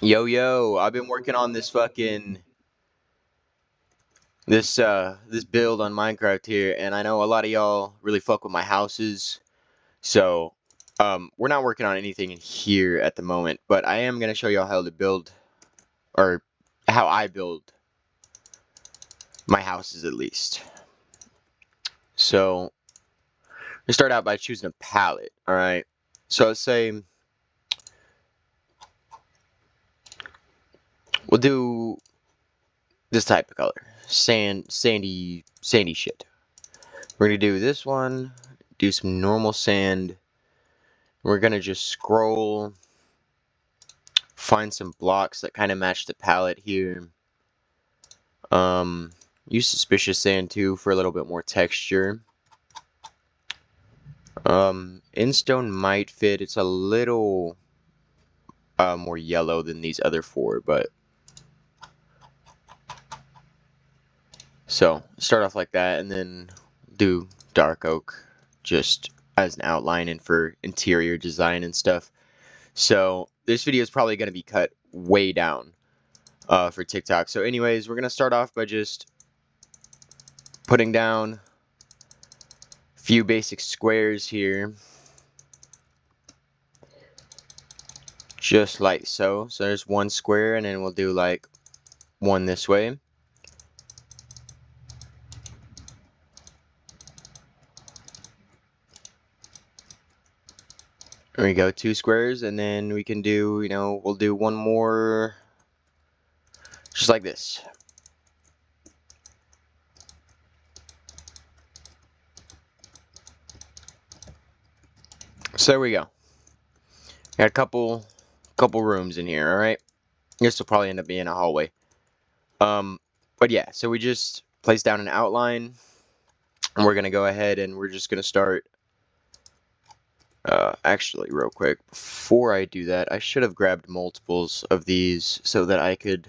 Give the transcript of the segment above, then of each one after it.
Yo yo, I've been working on this build on Minecraft here, and I know a lot of y'all really fuck with my houses. So we're not working on anything in here at the moment, but I am gonna show y'all how to build, or how I build my houses at least. So we start out by choosing a palette. All right. So let's say we'll do this type of color, sandy shit. We're gonna do this one, do some normal sand. We're gonna just scroll, find some blocks that kind of match the palette here. Um, use suspicious sand too for a little bit more texture. Instone might fit. It's a little more yellow than these other four, but so start off like that, and then do dark oak just as an outline and for interior design and stuff. So this video is probably going to be cut way down for TikTok. So anyways, we're going to start off by just putting down a few basic squares here. Just like so. So there's one square, and then we'll do like one this way. There we go, two squares, and then we can do, we'll do one more just like this. So there we go. Got a couple rooms in here, alright? This will probably end up being a hallway. But yeah, so we just place down an outline, and we're gonna go ahead and we're just gonna start. Actually, real quick, before I do that, I should have grabbed multiples of these so that I could,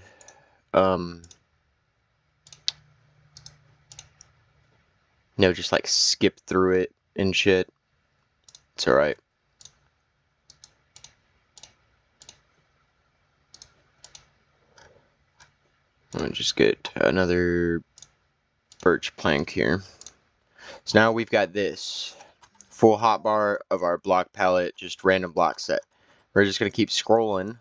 just like skip through it and shit. It's alright. I'll just get another birch plank here. So now we've got this full hotbar of our block palette, just random block set. We're just going to keep scrolling.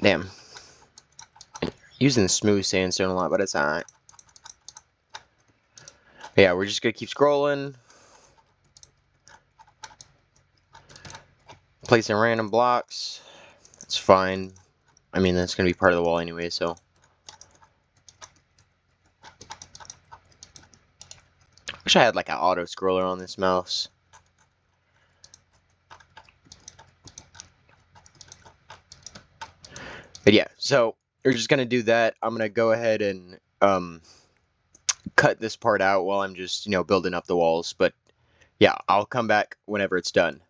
Damn. Using the smooth sandstone a lot, but it's alright. Yeah, we're just going to keep scrolling. Placing random blocks. That's fine. I mean, that's going to be part of the wall anyway, so. Wish I had like an auto scroller on this mouse. But yeah, so we're just gonna do that. I'm gonna go ahead and cut this part out while I'm just building up the walls. But yeah, I'll come back whenever it's done.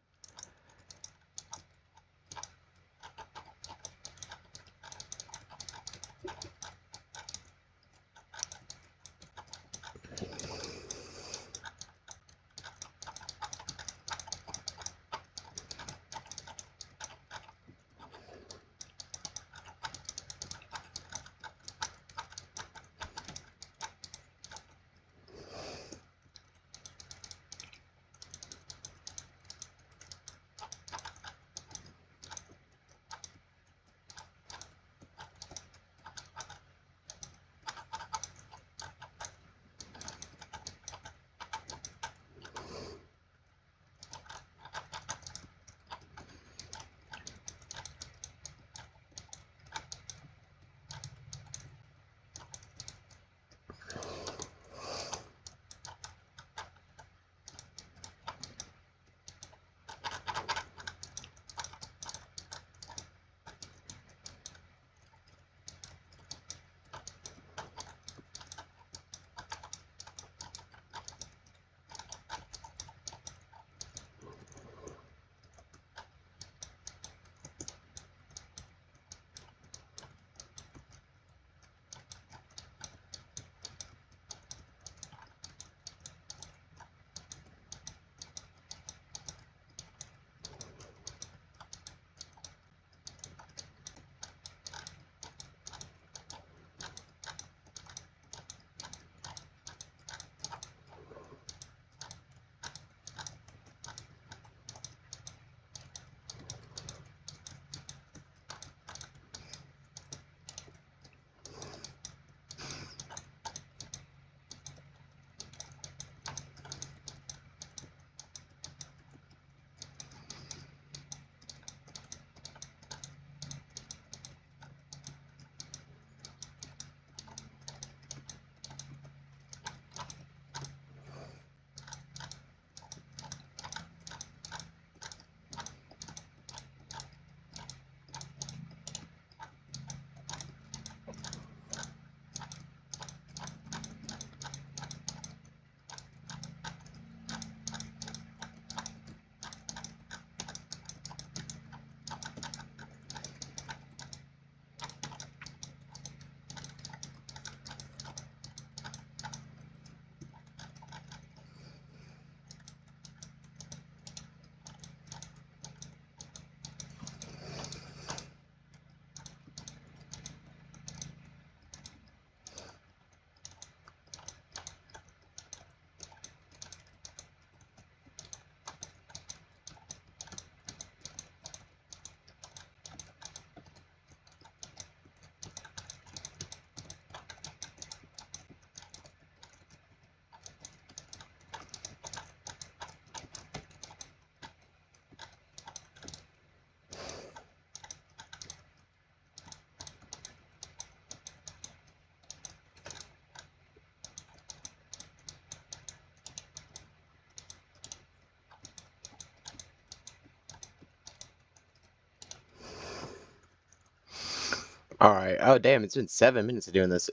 All right. Oh, damn! It's been 7 minutes of doing this.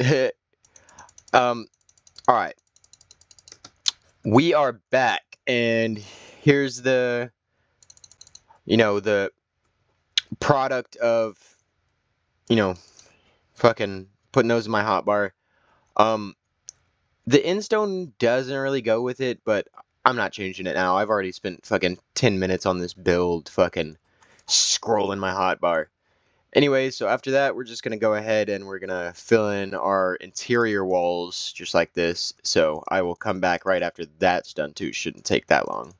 um. All right. We are back, and here's the product of you know fucking putting those in my hotbar. Um. The Endstone doesn't really go with it, but I'm not changing it now. I've already spent fucking 10 minutes on this build, fucking scrolling my hotbar. Anyway, so after that, we're just going to go ahead and we're going to fill in our interior walls just like this. So I will come back right after that's done too. Shouldn't take that long.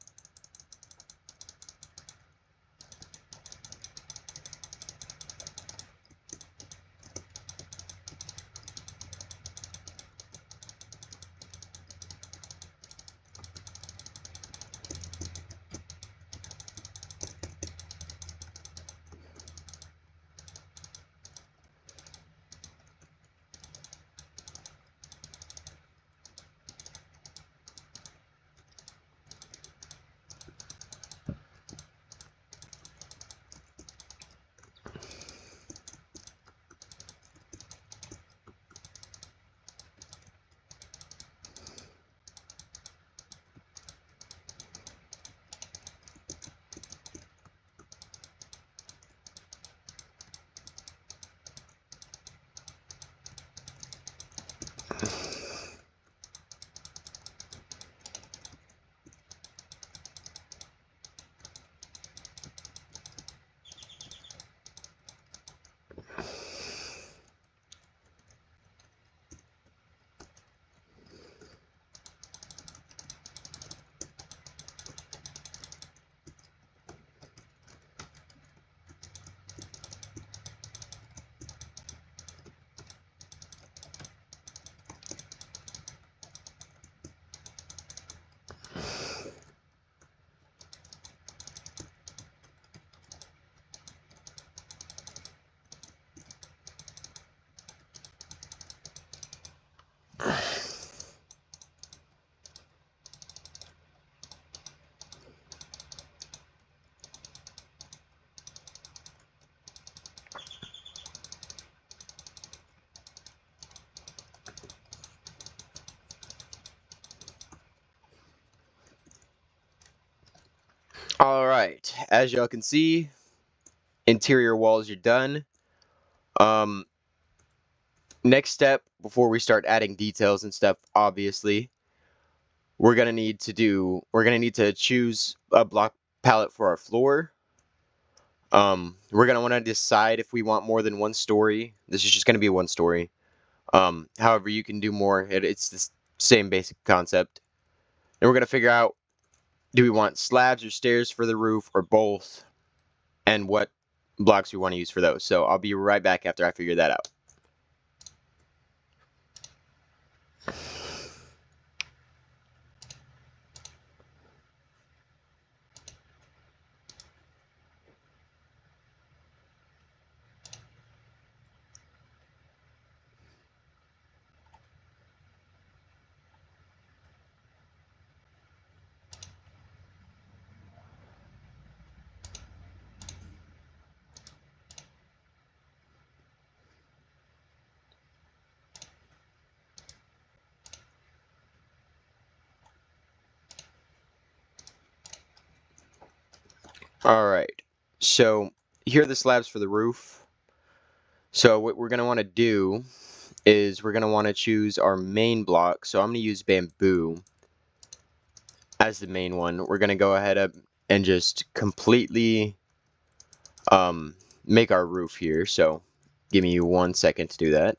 All right, as y'all can see, interior walls are done. Um, Next step before we start adding details and stuff, obviously, we're gonna need to choose a block palette for our floor. We're gonna want to decide if we want more than one story. This is just gonna be one story. However, you can do more. It's the same basic concept. And we're gonna figure out, do we want slabs or stairs for the roof or both, and what blocks we want to use for those. So I'll be right back after I figure that out. All right. So here are the slabs for the roof. So what we're gonna want to do is we're gonna want to choose our main block. So I'm gonna use bamboo as the main one. We're gonna go ahead and just completely make our roof here. So give me 1 second to do that.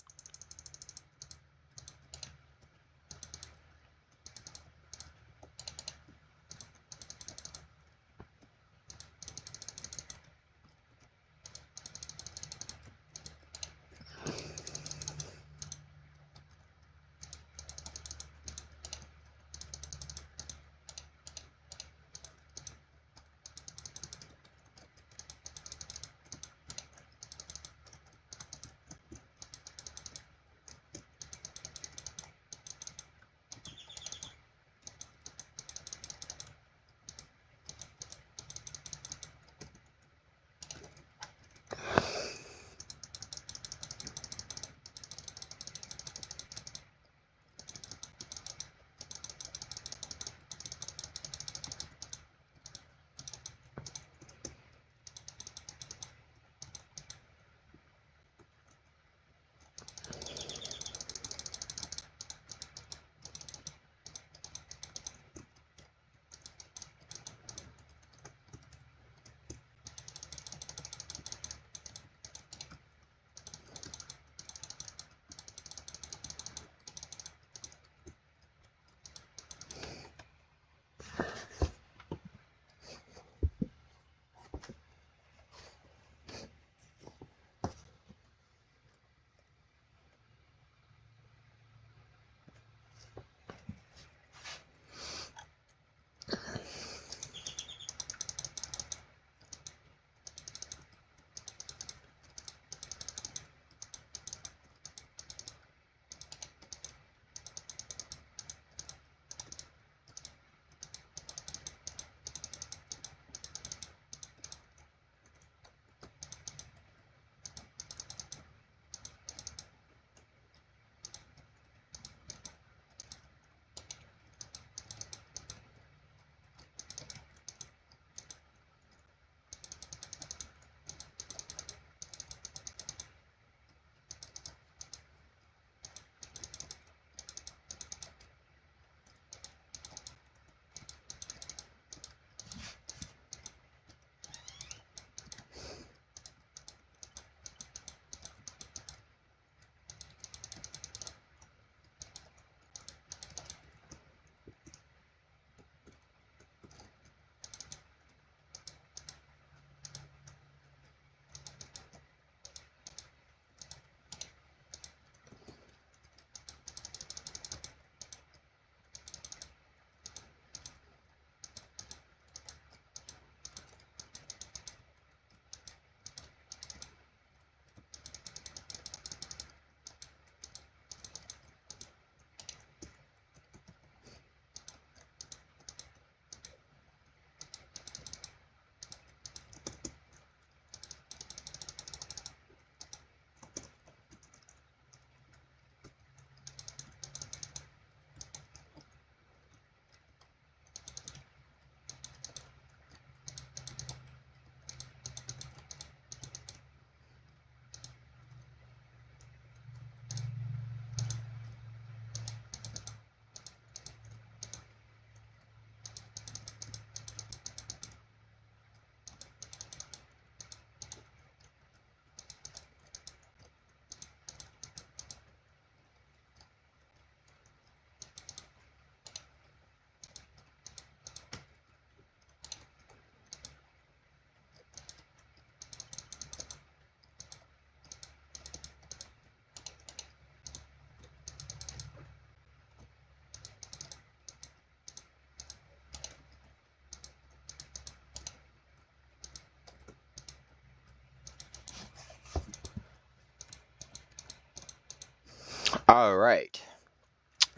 Alright,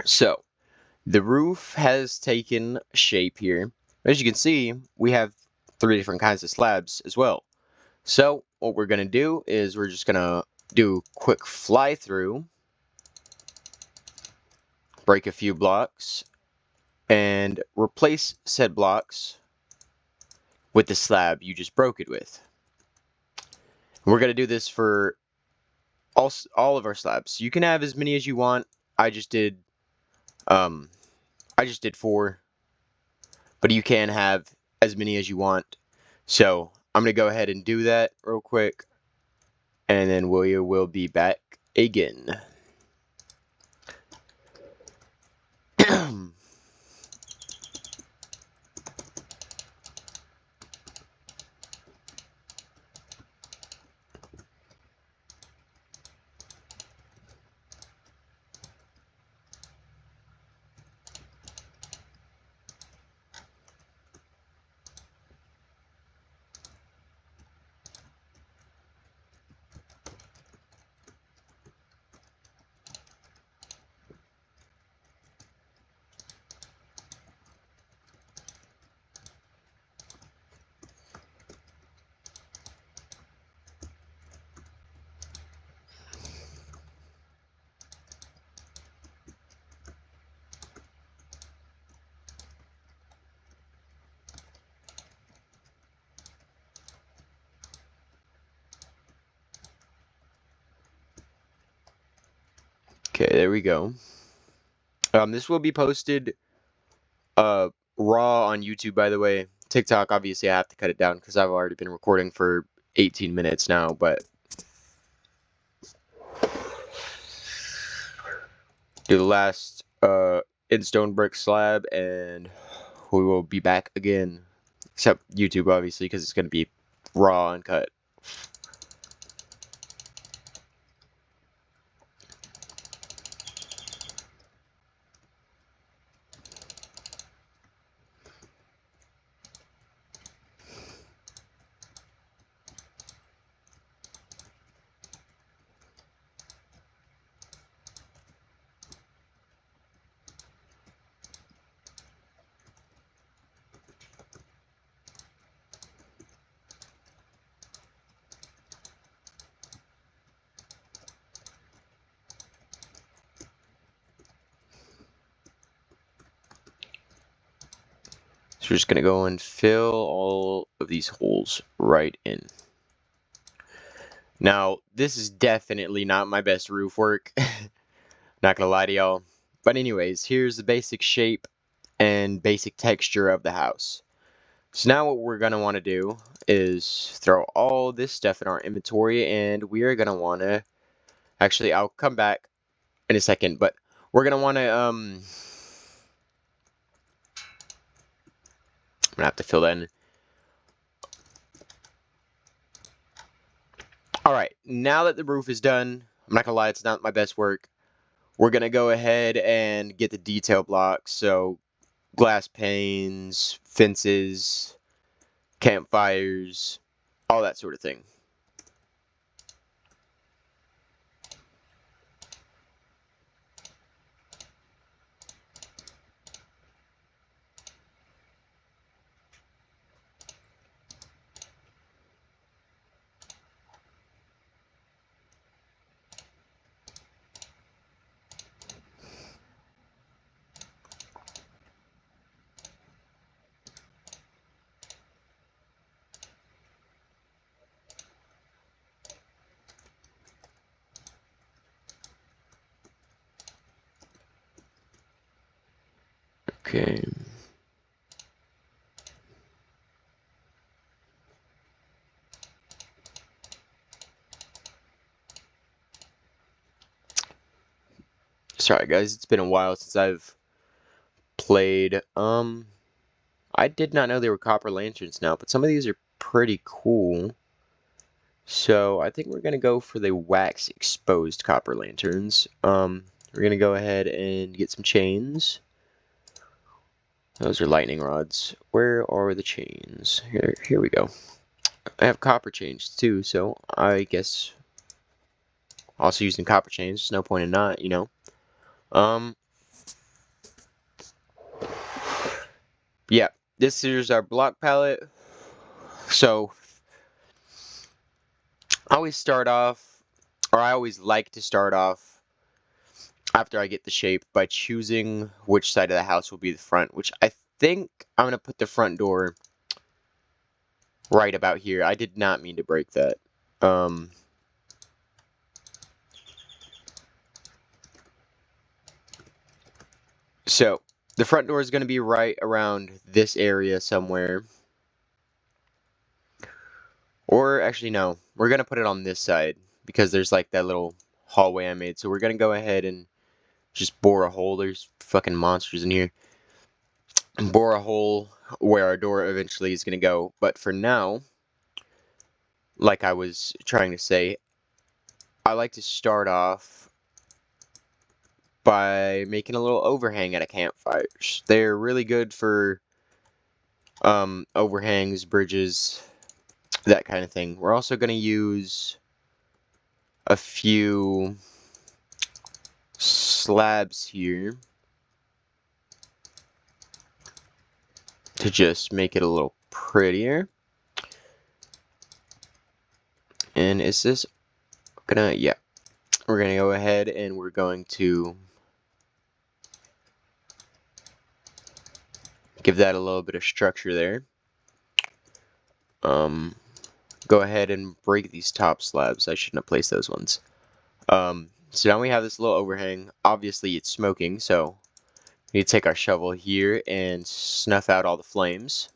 so the roof has taken shape here. As you can see, we have 3 different kinds of slabs as well. So what we're going to do is we're just going to do a quick fly through, break a few blocks, and replace said blocks with the slab you just broke it with. We're going to do this for all of our slabs. You can have as many as you want. I just did 4, but you can have as many as you want. So I'm going to go ahead and do that real quick, and then we will be back again. Okay, there we go. This will be posted raw on YouTube, by the way. TikTok, obviously, I have to cut it down because I've already been recording for 18 minutes now, but do the last in stone brick slab, and we will be back again. Except YouTube, obviously, because it's going to be raw and cut. So we're just going to go and fill all of these holes right in. Now, this is definitely not my best roof work. Not gonna lie to y'all. But anyways, here's the basic shape and basic texture of the house. So now what we're gonna want to do is throw all this stuff in our inventory, and we are gonna want to, actually I'll come back in a second, but we're gonna want to I'm gonna have to fill that in. Alright, now that the roof is done, I'm not gonna lie, it's not my best work. We're gonna go ahead and get the detail blocks, so glass panes, fences, campfires, all that sort of thing. Okay. Sorry guys, it's been a while since I've played. I did not know they were copper lanterns now, but some of these are pretty cool. So I think we're gonna go for the wax exposed copper lanterns. We're gonna go ahead and get some chains. Those are lightning rods. Where are the chains? Here we go. I have copper chains too, so I guess also using copper chains. There's no point in not, you know. Yeah, this is our block palette. So I always like to start off after I get the shape by choosing which side of the house will be the front, which I think I'm going to put the front door right about here. I did not mean to break that. So the front door is going to be right around this area somewhere. Or actually, no, we're going to put it on this side because there's like that little hallway I made. So we're going to go ahead and just bore a hole. There's fucking monsters in here. And bore a hole where our door eventually is going to go. But for now, like I was trying to say, I like to start off by making a little overhang at a campfire. They're really good for overhangs, bridges, that kind of thing. We're also going to use a few slabs here to just make it a little prettier. And is this gonna, yeah, we're gonna go ahead and we're going to give that a little bit of structure there. Go ahead and break these top slabs. I shouldn't have placed those ones. So now we have this little overhang. Obviously it's smoking, so we need to take our shovel here and snuff out all the flames.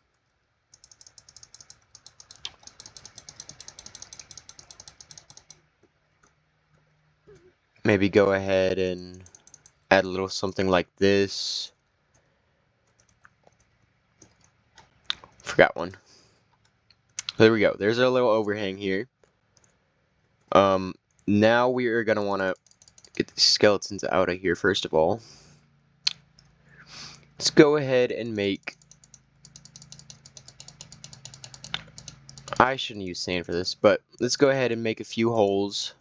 Maybe go ahead and add a little something like this. Forgot one. There we go. There's our little overhang here. Now we are going to want to get the skeletons out of here first of all. Let's go ahead and make... I shouldn't use sand for this, but let's go ahead and make a few holes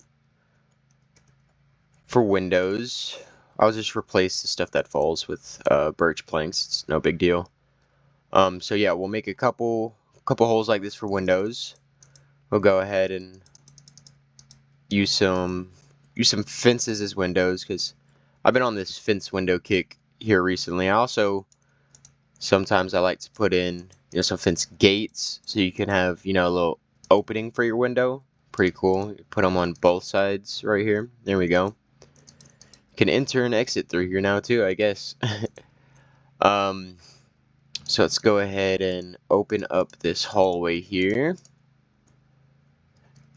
for windows. I'll just replace the stuff that falls with birch planks. It's no big deal. So yeah, we'll make a couple holes like this for windows. We'll go ahead and use some fences as windows because I've been on this fence window kick here recently. Sometimes I like to put in some fence gates so you can have a little opening for your window. Pretty cool. You put them on both sides right here. There we go. You can enter and exit through here now too, I guess. So let's go ahead and open up this hallway here.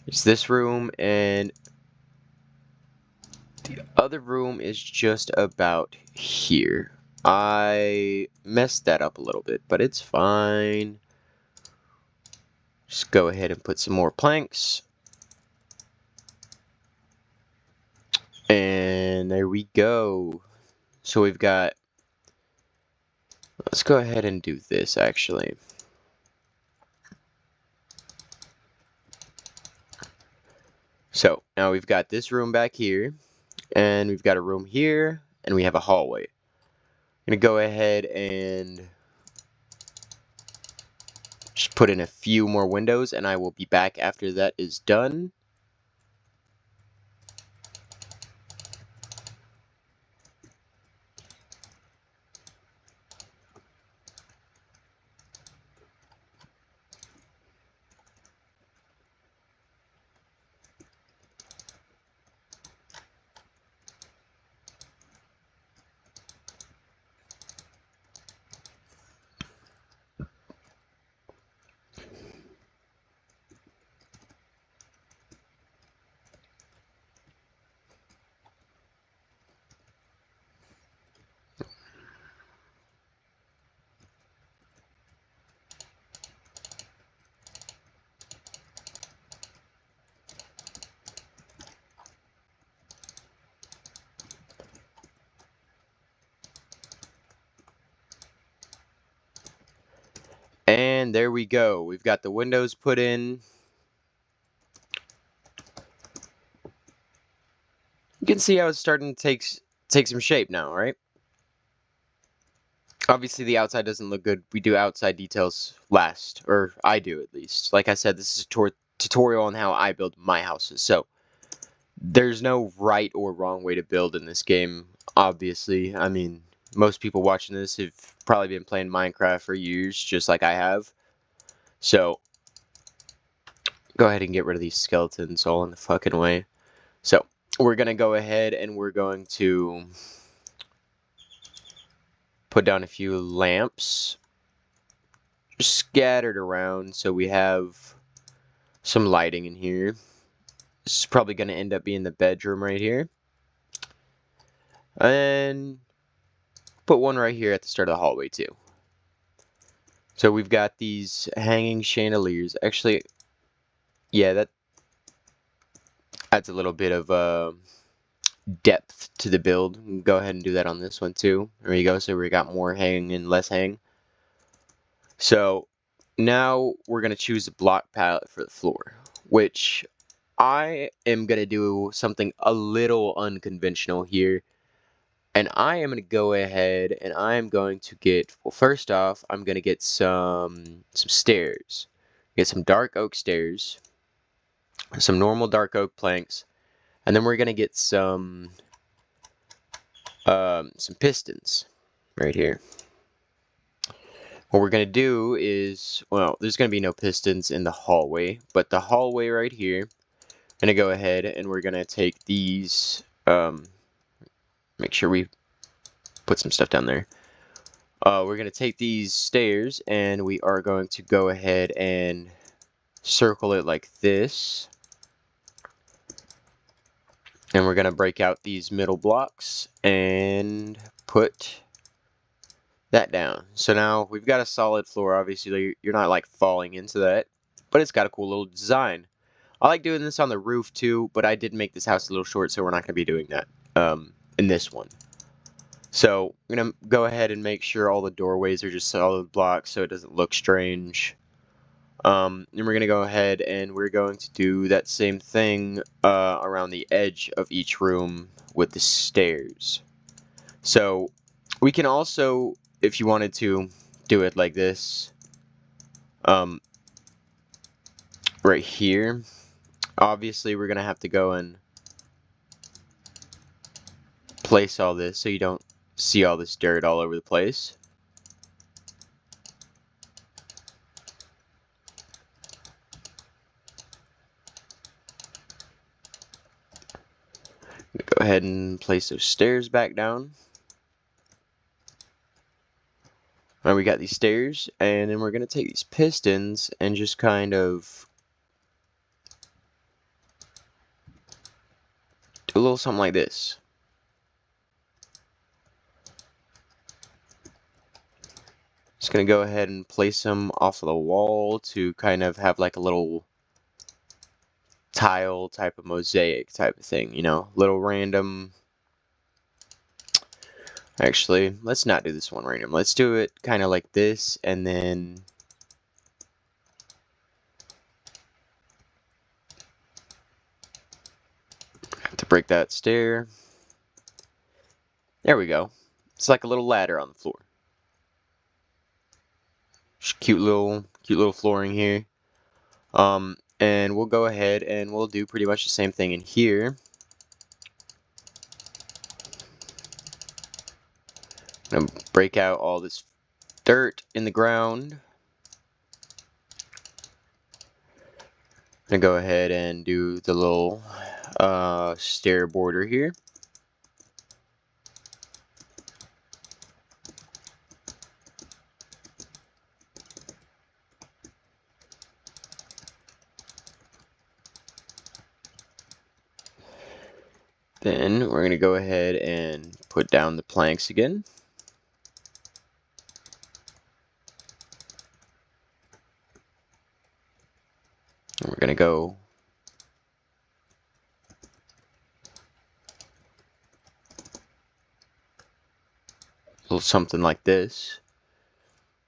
It's this room, and the other room is just about here. I messed that up a little bit, but it's fine. Just go ahead and put some more planks. And there we go. So we've got... Let's go ahead and do this, actually. So now we've got this room back here. And we've got a room here. And we have a hallway. I'm going to go ahead and just put in a few more windows, and I will be back after that is done. And there we go. We've got the windows put in. You can see how it's starting to take take some shape now, right? Obviously, the outside doesn't look good. We do outside details last, or I do at least. Like I said, this is a tutorial on how I build my houses. So there's no right or wrong way to build in this game, obviously. I mean, most people watching this have probably been playing Minecraft for years, just like I have. So go ahead and get rid of these skeletons all in the fucking way. So we're going to go ahead and we're going to put down a few lamps scattered around so we have some lighting in here. This is probably going to end up being the bedroom right here. And put one right here at the start of the hallway too. So we've got these hanging chandeliers. Actually, yeah, that adds a little bit of depth to the build. Go ahead and do that on this one too. There you go. So we got more hang and less hang. So now we're going to choose a block palette for the floor, which I am going to do something a little unconventional here. And I am going to go ahead and I am going to get, well, first off, I'm going to get some stairs. Get some dark oak stairs, some normal dark oak planks, and then we're going to get some pistons right here. What we're going to do is, well, there's going to be no pistons in the hallway, but the hallway right here, I'm going to go ahead and we're going to take these, make sure we put some stuff down there. We're going to take these stairs and we are going to go ahead and circle it like this. And we're going to break out these middle blocks and put that down. So now we've got a solid floor. Obviously, you're not like falling into that, but it's got a cool little design. I like doing this on the roof too, but I did make this house a little short, so we're not going to be doing that in this one. So I'm going to go ahead and make sure all the doorways are just solid blocks so it doesn't look strange. And we're going to go ahead and we're going to do that same thing around the edge of each room with the stairs. So we can also, if you wanted to, do it like this. Right here. Obviously, we're going to have to go and place all this so you don't see all this dirt all over the place. Go ahead and place those stairs back down. All right, we got these stairs, and then we're going to take these pistons and just kind of do a little something like this. Just going to go ahead and place them off of the wall to kind of have like a little tile type of mosaic type of thing, you know, little random. Actually, let's not do this one random. Let's do it kind of like this, and then have to break that stair. There we go. It's like a little ladder on the floor. Just cute little flooring here. And we'll go ahead and we'll do pretty much the same thing in here. I'm gonna break out all this dirt in the ground. I'm gonna go ahead and do the little stair border here. Then we're gonna go ahead and put down the planks again. And we're gonna go a little something like this,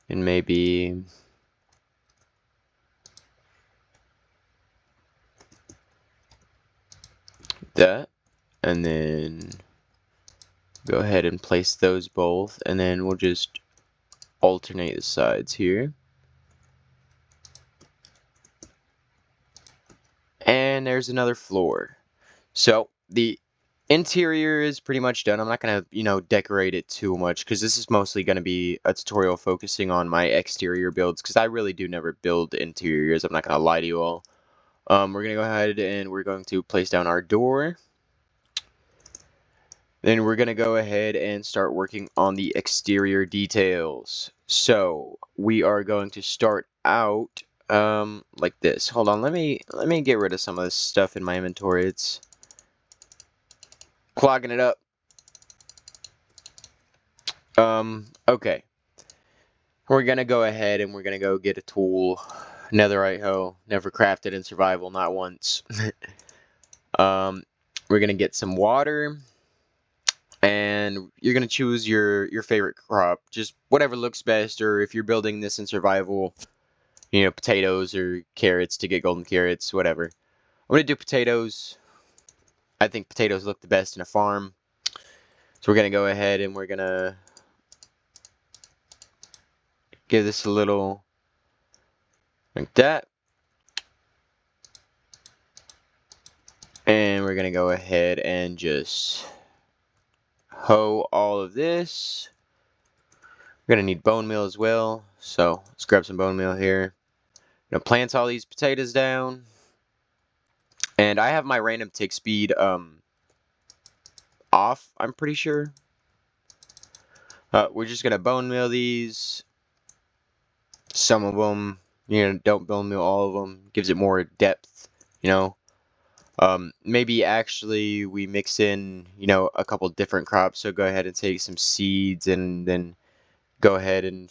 and maybe that, and then Go ahead and place those both, and then we'll just alternate the sides here. And there's another floor. So the interior is pretty much done. I'm not going to, decorate it too much because this is mostly going to be a tutorial focusing on my exterior builds because I really do never build interiors. I'm not going to lie to you all. We're going to go ahead and we're going to place down our door. Then we're going to go ahead and start working on the exterior details. So we are going to start out like this. Hold on, let me get rid of some of this stuff in my inventory. It's clogging it up. Okay. We're gonna go ahead and we're gonna go get a tool. Netherite hoe. Never crafted in survival, not once. We're gonna get some water. And you're gonna choose your favorite crop. Just whatever looks best, or if you're building this in survival, potatoes or carrots to get golden carrots, whatever. I'm gonna do potatoes. I think potatoes look the best in a farm. So we're gonna go ahead and we're gonna give this a little like that. And we're gonna go ahead and just hoe all of this. We're gonna need bone meal as well. So let's grab some bone meal here. Gonna plant all these potatoes down. And I have my random tick speed off, I'm pretty sure. We're just gonna bone meal these. Some of them, don't bone meal all of them. Gives it more depth, Maybe actually we mix in, a couple different crops. So go ahead and take some seeds and then go ahead and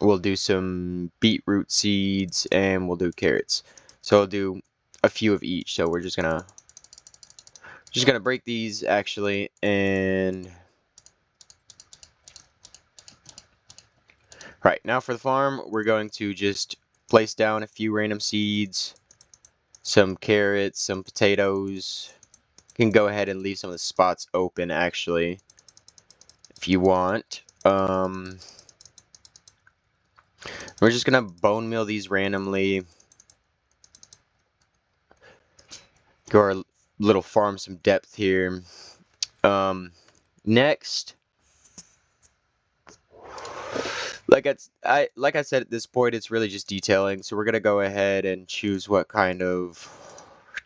we'll do some beetroot seeds and we'll do carrots. So I'll do a few of each. So we're just gonna break these actually, and right now for the farm we're going to just place down a few random seeds, some carrots, some potatoes. You can go ahead and leave some of the spots open actually if you want. We're just gonna bone meal these randomly. Go our little farm some depth here. Next, like I said, at this point it's really just detailing. So we're gonna go ahead and choose what kind of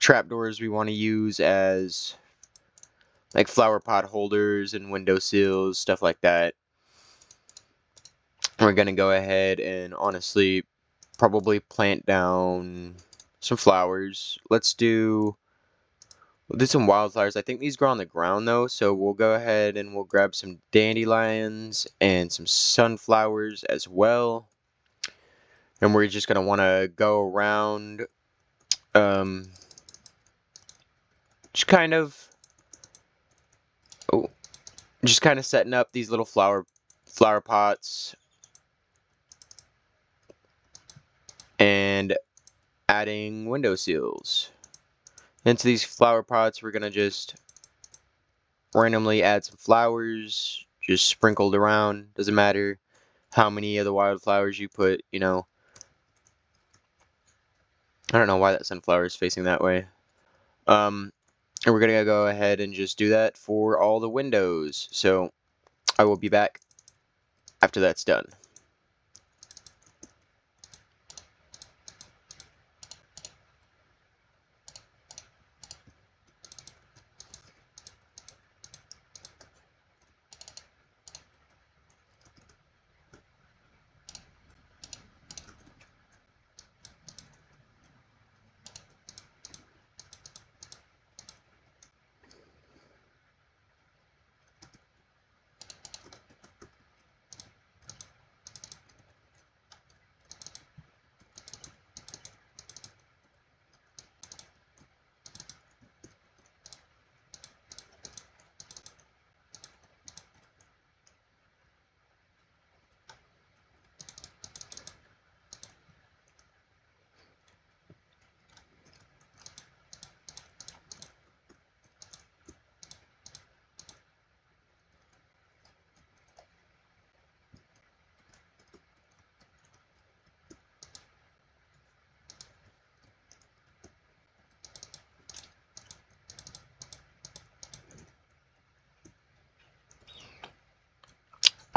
trapdoors we want to use as like flower pot holders and window sills, stuff like that. We're gonna go ahead and honestly probably plant down some flowers. We'll do some wildflowers. I think these grow on the ground though, so we'll go ahead and we'll grab some dandelions and some sunflowers as well. And we're just gonna want to go around, just kind of, setting up these little flower pots and adding window sills. Into these flower pots, we're gonna just randomly add some flowers, just sprinkled around. Doesn't matter how many of the wildflowers you put, I don't know why that sunflower is facing that way. And we're gonna go ahead and just do that for all the windows. So I will be back after that's done.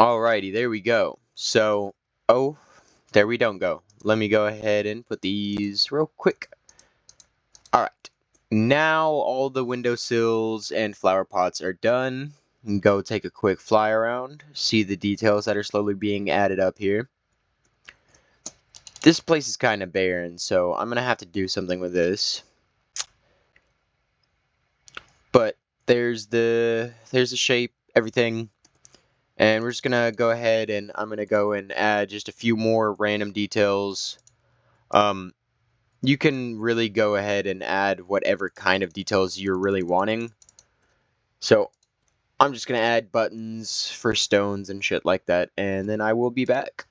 Alrighty, there we go. So, oh, there we don't go. Let me go ahead and put these real quick. Alright, now all the windowsills and flower pots are done. Go take a quick fly around, see the details that are slowly being added up here. This place is kind of barren, so I'm going to have to do something with this. But there's the shape, everything. And we're just going to go ahead and I'm going to go and add just a few more random details. You can really go ahead and add whatever kind of details you're really wanting. So I'm just going to add buttons for stones and shit like that, and then I will be back.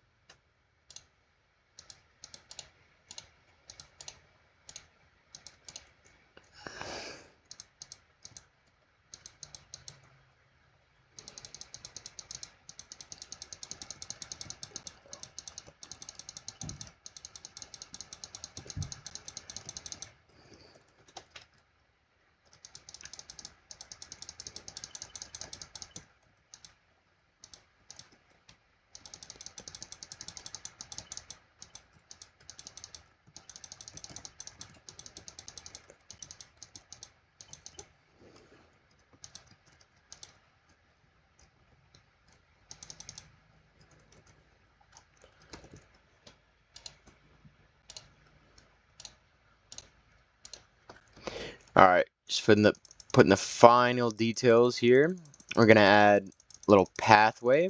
Alright, just putting the final details here. We're going to add a little pathway.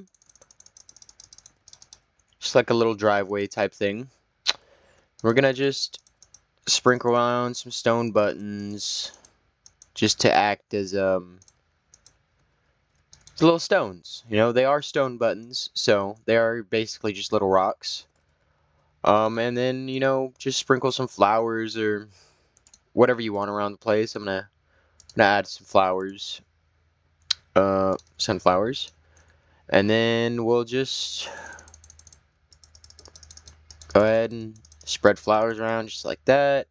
Just like a little driveway type thing. We're going to just sprinkle on some stone buttons just to act as little stones. You know, they are stone buttons, so they are basically just little rocks. And then, you know, just sprinkle some flowers or whatever you want around the place. I'm gonna add some flowers, sunflowers, and then we'll just go ahead and spread flowers around just like that.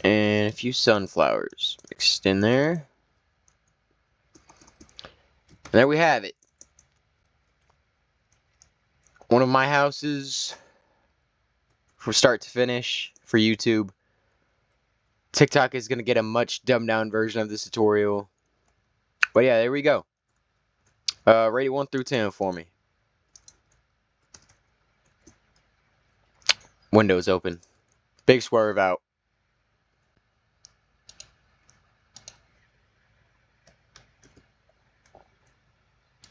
And a few sunflowers mixed in there. And there we have it. One of my houses from start to finish for YouTube. TikTok is going to get a much dumbed down version of this tutorial. But yeah, there we go. Rate it 1 through 10 for me. Windows open. Big Swerve out.